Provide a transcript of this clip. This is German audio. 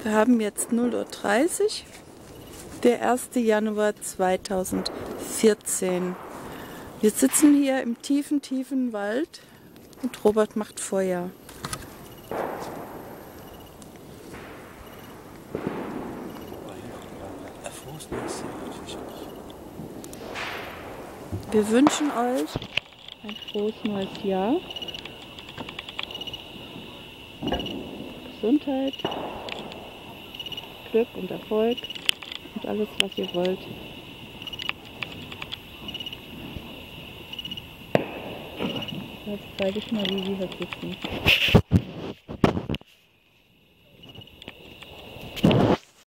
Wir haben jetzt 0:30 Uhr, der 1. Januar 2014. Wir sitzen hier im tiefen, tiefen Wald und Robert macht Feuer. Wir wünschen euch ein frohes neues Jahr. Gesundheit, Glück und Erfolg und alles, was ihr wollt. Jetzt zeige ich mal, wie wir hier sitzen.